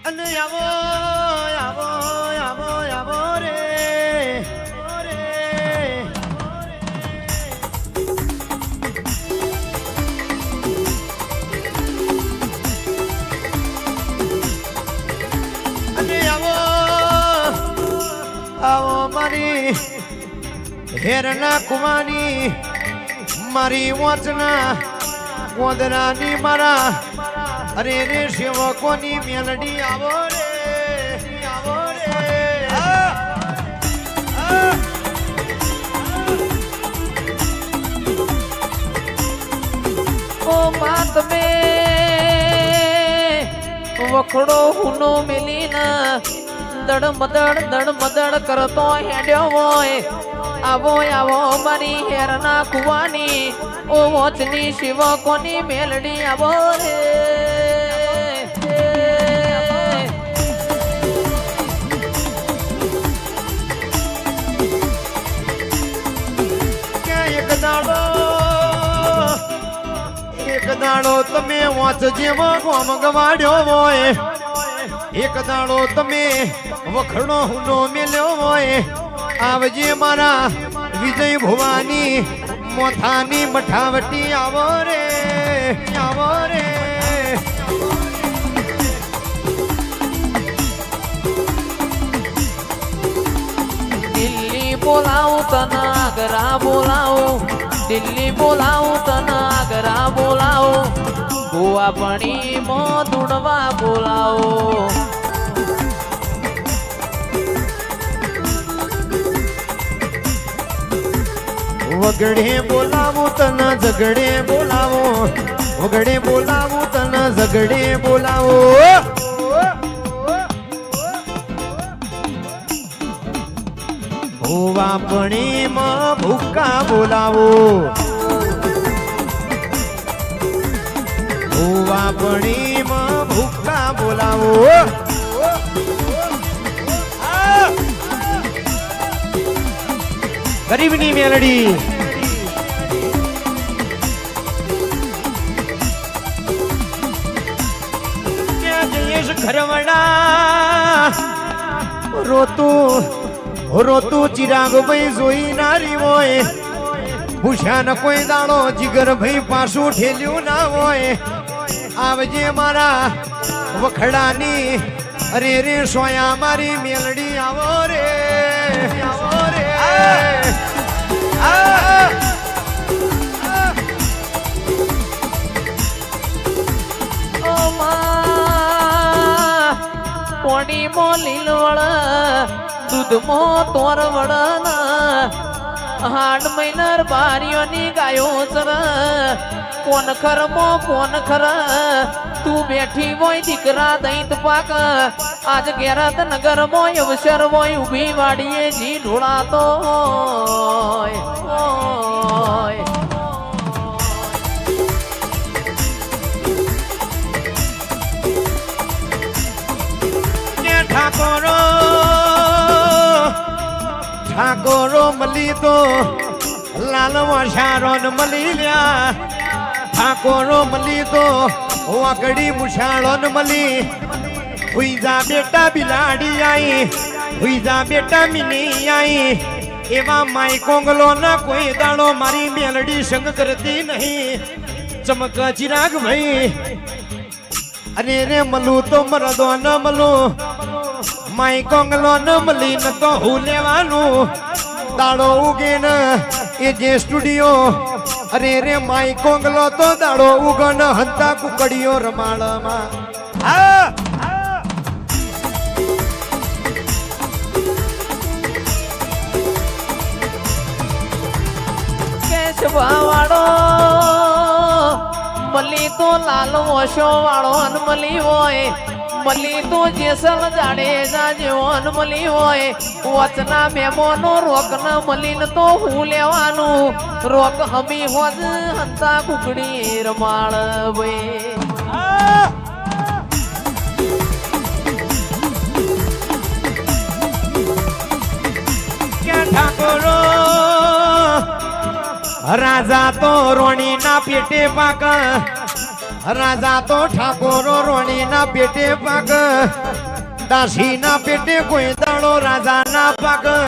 અને આવો આવો આવો આવો રે અને આવો આવો મારી હેરના કુવાની મારી વાંચના કોદરાની મારા અરે રે સેવકોની મેલડી આવો રે આવો રે ઓ માત મે વખડો હુનો મેલીના દડ મદડ કરતો હેડ્યો હોય આવો આવો મારી હેરના કુવાની ઓ વોચની શિવકોની મેલડી આવો રે એક દાડો તમે વાંચ જેવો ગોમ ગવાડ્યો હોય એક દાડો તમે વખડો હુનો મેલ્યો હોય આવજે મારા વિજય ભવાની મોથાની મઠાવટી આવો રે આવો રે દિલ્હી બોલાવું તને આગ્રા બોલાવું દિલ્હી બોલાવું તને આગ્રા બોલાવું ગોવા પાણી માં દુડવા બોલાવો વગડે બોલાવું તને ઝગડે બોલાવો વગડે બોલાવું તને ઝગડે બોલાવો હોવા પણીમાં ભૂકા બોલાવો હોવા પણીમાં ભૂકા બોલાવો ગરીબની મેલડી ક્યાં જઈશ ઘરવડા રોતું ચિરાગ ભાઈ જોઈ નારી હોય ભૂષાન કોઈ દાડો જીગર ભાઈ પાછું ઠેલ્યું ના હોય આવજે મારા વખડાની અરે રે સોયા મારી મેલડી આવો રે આવો રે પોણી મો લીલવળ દૂધ મો તોર વળન હાડ મહિનર બારીઓની ગાયો સર કોન ખર મો કોન ખર તું બેઠી હોય દીકરા દૈત પાક આજ ઘેરત નગર મોય અવસર મોય ઉભી વાડીએ જી ઢોળાતો હોય ઠાકોરો મળી તો લાલવા શારોન મળી લ્યા ઠાકોરો મળી તો વાકડી મુછાળોન મળી હુઈજા બેટા બિલાડી આઈ હુઈજા બેટા મિની આઈ એવા માય કોંગલો ના કોઈ દાડો મારી મેલડી સંગ કરતી નહીં ચમક ચિરાગ ભાઈ અરે રે મલું તો મરદો ન મલું માય કોંગલો ન મળી ન તો હું લેવાનું દાડો ઉગે ને એ જે સ્ટુડિયો અરે રે માય કોંગલો તો દાડો ઉગન હંતા કુકડીઓ રમાડમાં હા વાળો મલી તો લાલ ઓશો વાળો અનમલી હોય મલી તો જેસલ જાડેજા જેવો અનમલી હોય વચના મેમોનો રોક ન મલીન તો હું લેવાનું રોક હમી હોજ હંતા કુકડી રમાળ ઠાકોરો રાજા તો રોણી ના પેટે પાક રાજા તો ઠાકોરો રોણીના પેટે પાક દાસીના પેટે કોઈ દાડો રાજાના પાક